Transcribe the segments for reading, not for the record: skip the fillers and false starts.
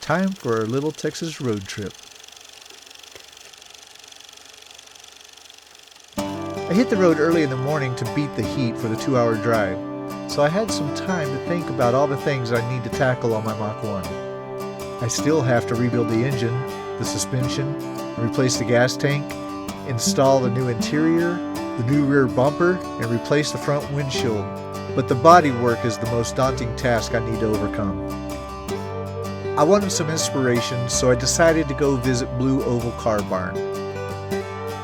Time for a little Texas road trip. I hit the road early in the morning to beat the heat for the 2-hour drive, so I had some time to think about all the things I need to tackle on my Mach 1. I still have to rebuild the engine, the suspension, replace the gas tank, install the new interior, the new rear bumper, and replace the front windshield. But the body work is the most daunting task I need to overcome. I wanted some inspiration, so I decided to go visit Blue Oval Car Barn,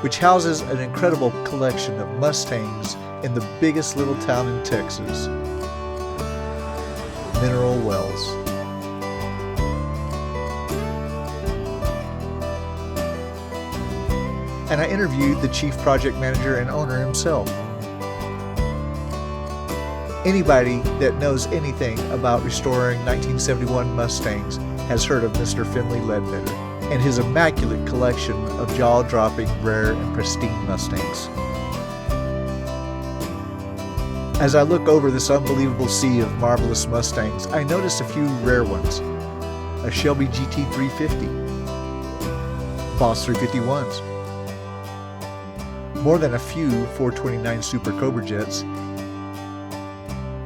which houses an incredible collection of Mustangs in the biggest little town in Texas, Mineral Wells. And I interviewed the chief project manager and owner himself. Anybody that knows anything about restoring 1971 Mustangs has heard of Mr. Finley Ledbetter and his immaculate collection of jaw-dropping, rare, and pristine Mustangs. As I look over this unbelievable sea of marvelous Mustangs, I notice a few rare ones. A Shelby GT350, Boss 351s, more than a few 429 Super Cobra jets,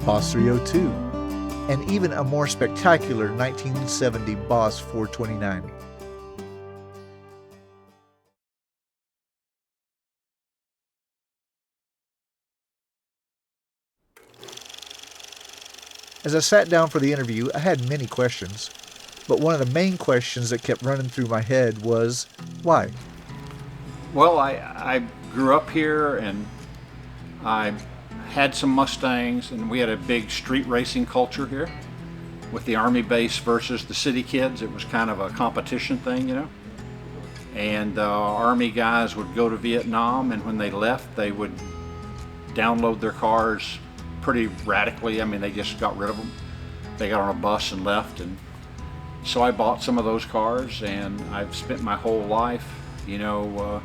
Boss 302, and even a more spectacular 1970 Boss 429. As I sat down for the interview, I had many questions, but one of the main questions that kept running through my head was, why? Well, I grew up here and I had some Mustangs, and we had a big street racing culture here with the Army base versus the city kids. It was kind of a competition thing, you know. And Army guys would go to Vietnam, and when they left, they would download their cars pretty radically. I mean, they just got rid of them. They got on a bus and left, and so I bought some of those cars, and I've spent my whole life, you know,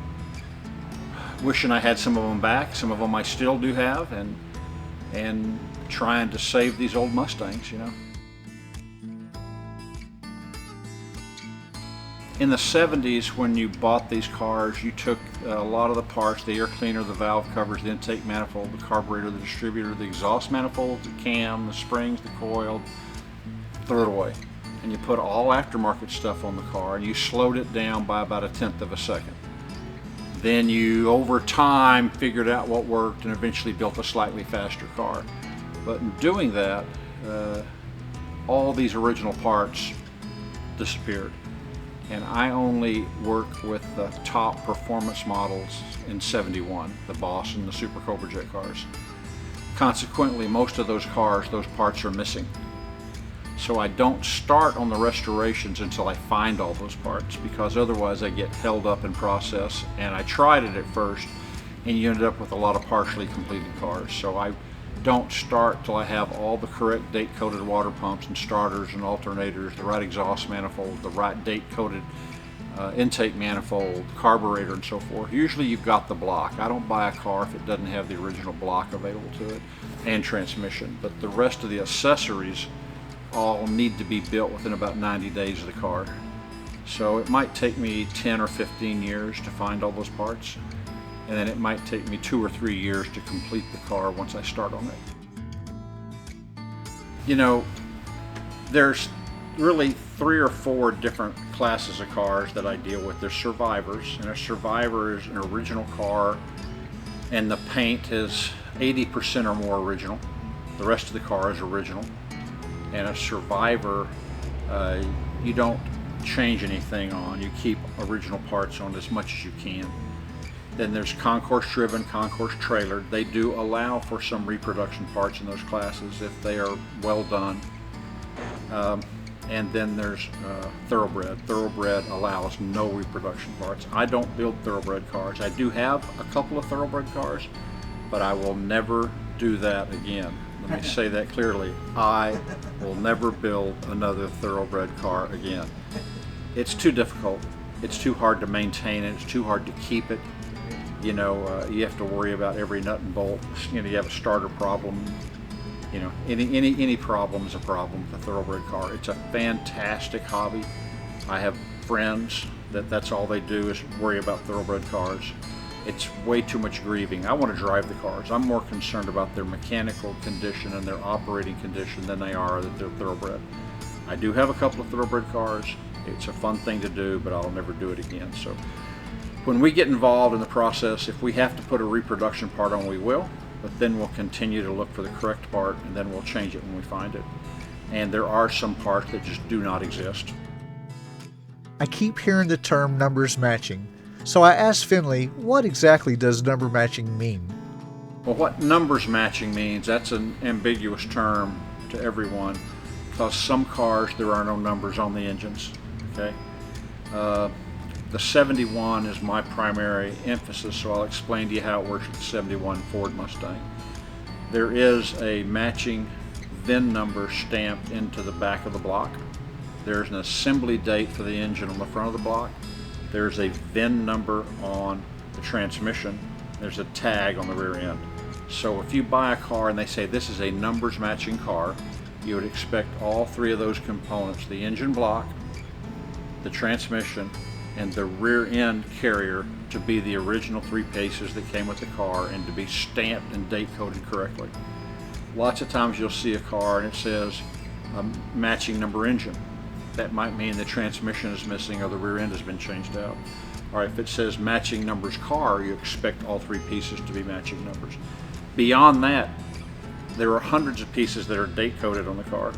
wishing I had some of them back. Some of them I still do have, and trying to save these old Mustangs, you know. In the 70s, when you bought these cars, you took a lot of the parts, the air cleaner, the valve covers, the intake manifold, the carburetor, the distributor, the exhaust manifold, the cam, the springs, the coil, threw it away. And you put all aftermarket stuff on the car, and you slowed it down by about 1/10 of a second. Then you, over time, figured out what worked and eventually built a slightly faster car. But in doing that, all these original parts disappeared. And I only work with the top performance models in 71, the Boss and the Super Cobra jet cars. Consequently, most of those cars, those parts are missing. So I don't start on the restorations until I find all those parts, because otherwise I get held up in process. And I tried it at first, and you ended up with a lot of partially completed cars. So I don't start till I have all the correct date-coded water pumps and starters and alternators, the right exhaust manifold, the right date-coded intake manifold, carburetor, and so forth. Usually you've got the block. I don't buy a car if it doesn't have the original block available to it, and transmission. But the rest of the accessories all need to be built within about 90 days of the car. So it might take me 10 or 15 years to find all those parts, and then it might take me 2 or 3 years to complete the car once I start on it. You know, there's really 3 or 4 different classes of cars that I deal with. There's survivors, and a survivor is an original car, and the paint is 80% or more original. The rest of the car is original. And a survivor, you don't change anything on. You keep original parts on as much as you can. Then there's concourse driven, concourse trailered. They do allow for some reproduction parts in those classes if they are well done. And then there's thoroughbred. Thoroughbred allows no reproduction parts. I don't build thoroughbred cars. I do have a couple of thoroughbred cars, but I will never do that again. Let me say that clearly. I will never build another thoroughbred car again. It's too difficult. It's too hard to maintain it. It's too hard to keep it. You know, you have to worry about every nut and bolt. You know, you have a starter problem. You know, any problem is a problem with a thoroughbred car. It's a fantastic hobby. I have friends that's all they do is worry about thoroughbred cars. It's way too much grieving. I want to drive the cars. I'm more concerned about their mechanical condition and their operating condition than they are that they're thoroughbred. I do have a couple of thoroughbred cars. It's a fun thing to do, but I'll never do it again. So when we get involved in the process, if we have to put a reproduction part on, we will, but then we'll continue to look for the correct part, and then we'll change it when we find it. And there are some parts that just do not exist. I keep hearing the term numbers matching, so I asked Finley, what exactly does number matching mean? Well, what numbers matching means, that's an ambiguous term to everyone, because some cars there are no numbers on the engines, okay? The 71 is my primary emphasis, so I'll explain to you how it works with the 71 Ford Mustang. There is a matching VIN number stamped into the back of the block. There's an assembly date for the engine on the front of the block. There's a VIN number on the transmission. There's a tag on the rear end. So if you buy a car and they say this is a numbers matching car, you would expect all three of those components, the engine block, the transmission, and the rear end carrier, to be the original three pieces that came with the car and to be stamped and date coded correctly. Lots of times you'll see a car and it says matching number engine. That might mean the transmission is missing or the rear end has been changed out. Or if it says matching numbers car, you expect all three pieces to be matching numbers. Beyond that, there are hundreds of pieces that are date coded on the car,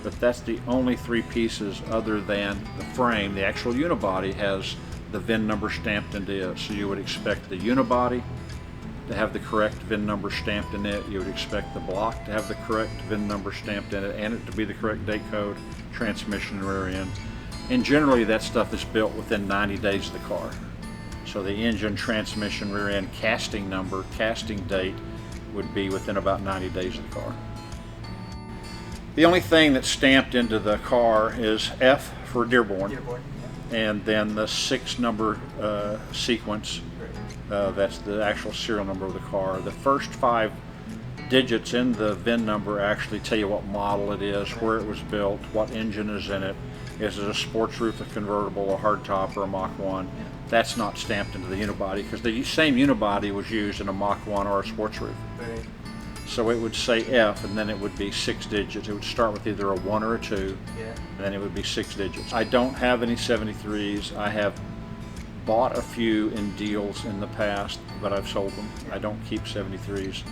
but that's the only three pieces other than the frame. The actual unibody has the VIN number stamped into it, so you would expect the unibody to have the correct VIN number stamped in it. You would expect the block to have the correct VIN number stamped in it and it to be the correct date code, transmission, and rear end. And generally that stuff is built within 90 days of the car. So the engine, transmission, rear end, casting number, casting date would be within about 90 days of the car. The only thing that's stamped into the car is F for Dearborn, and then the 6-number sequence. That's the actual serial number of the car. The first 5 digits in the VIN number actually tell you what model it is, where it was built, what engine is in it. Is it a sports roof, a convertible, a hardtop, or a Mach 1? That's not stamped into the unibody because the same unibody was used in a Mach 1 or a sports roof. Right. So it would say F, and then it would be 6 digits. It would start with either a 1 or a 2, and then it would be 6 digits. I don't have any 73s. I have bought a few in deals in the past, but I've sold them. I don't keep 73s.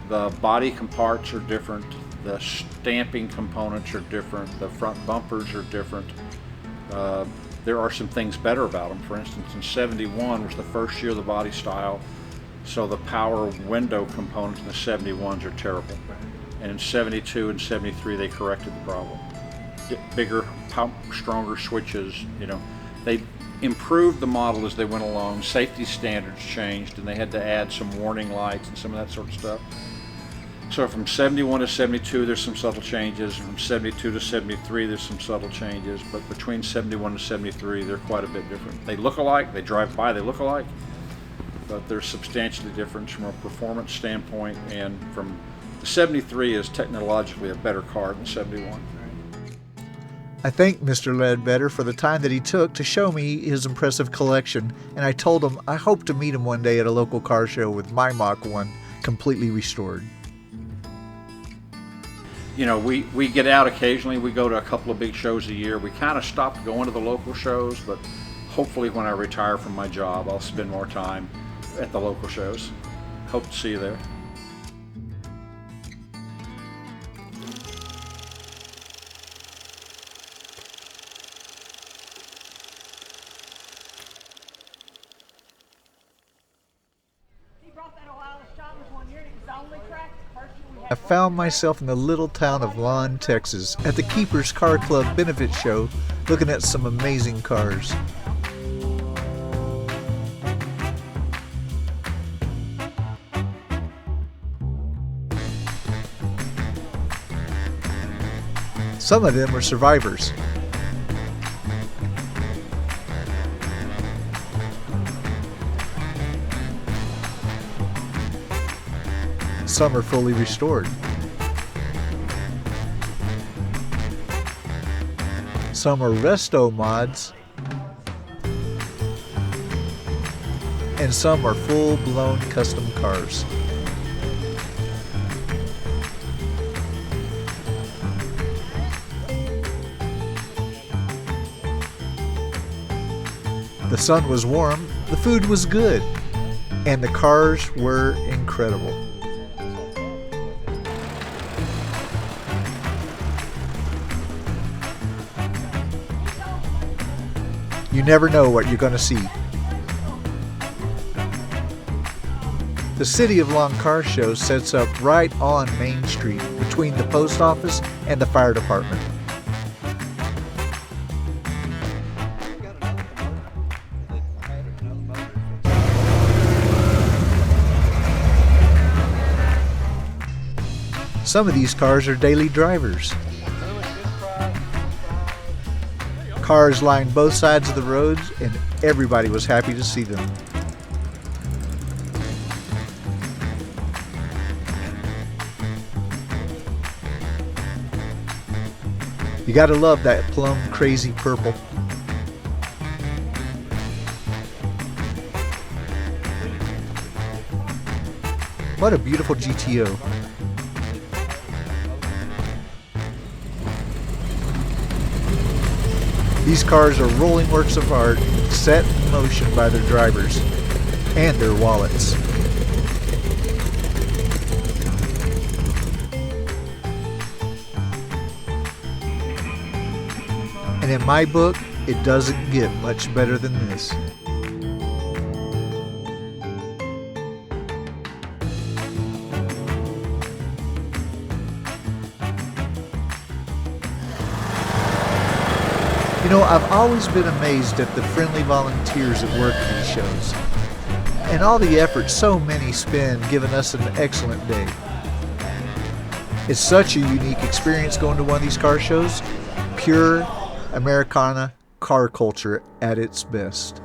The body comparts are different. The stamping components are different. The front bumpers are different. There are some things better about them. For instance, in 71 was the first year of the body style, so the power window components in the 71s are terrible. And in 72 and 73 they corrected the problem. Bigger, stronger switches, you know. They improved the model as they went along. Safety standards changed and they had to add some warning lights and some of that sort of stuff. So from 71 to 72 there's some subtle changes, from 72 to 73 there's some subtle changes, but between 71 and 73 they're quite a bit different. They look alike, they drive by, they look alike, but they're substantially different from a performance standpoint, and from the 73 is technologically a better car than 71. I thanked Mr. Ledbetter for the time that he took to show me his impressive collection, and I told him I hope to meet him one day at a local car show with my Mach 1 completely restored. You know, we get out occasionally. We go to a couple of big shows a year. We kind of stopped going to the local shows, but hopefully when I retire from my job, I'll spend more time at the local shows. Hope to see you there. I found myself in the little town of Lon, Texas, at the Keepers Car Club benefit show, looking at some amazing cars. Some of them are survivors. Some are fully Some are resto mods, and some are full-blown custom cars. The sun was warm, the food was good, and the cars were incredible. You never know what you're going to see. The City of Long Car Show sets up right on Main Street between the post office and the fire department. Some of these cars are daily drivers. Cars lined both sides of the roads, and everybody was happy to see them. You gotta love that plum crazy purple. What a beautiful GTO. These cars are rolling works of art set in motion by their drivers and their wallets. And in my book, it doesn't get much better than this. You know, I've always been amazed at the friendly volunteers that work at these shows, and all the effort so many spend giving us an excellent day. It's such a unique experience going to one of these car shows. Pure Americana car culture at its best.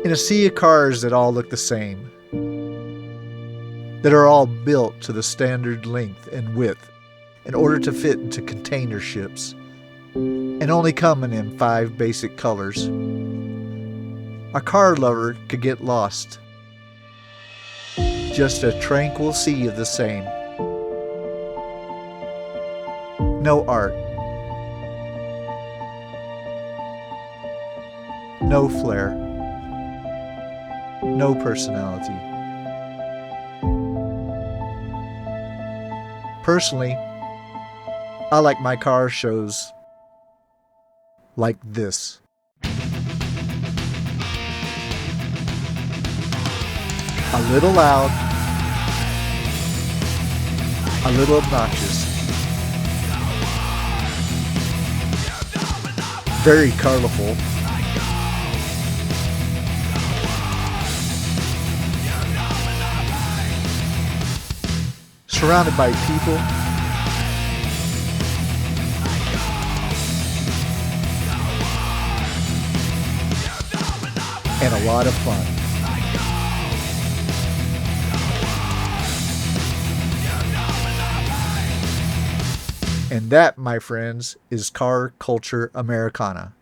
In a sea of cars that all look the same, that are all built to the standard length and width in order to fit into container ships, and only coming in 5 basic colors, a car lover could get lost. Just a tranquil sea of the same. No art. No flair. No personality. Personally, I like my car shows like this. A little loud, a little obnoxious, very colorful, surrounded by people, and a lot of fun. And that, my friends, is car culture Americana.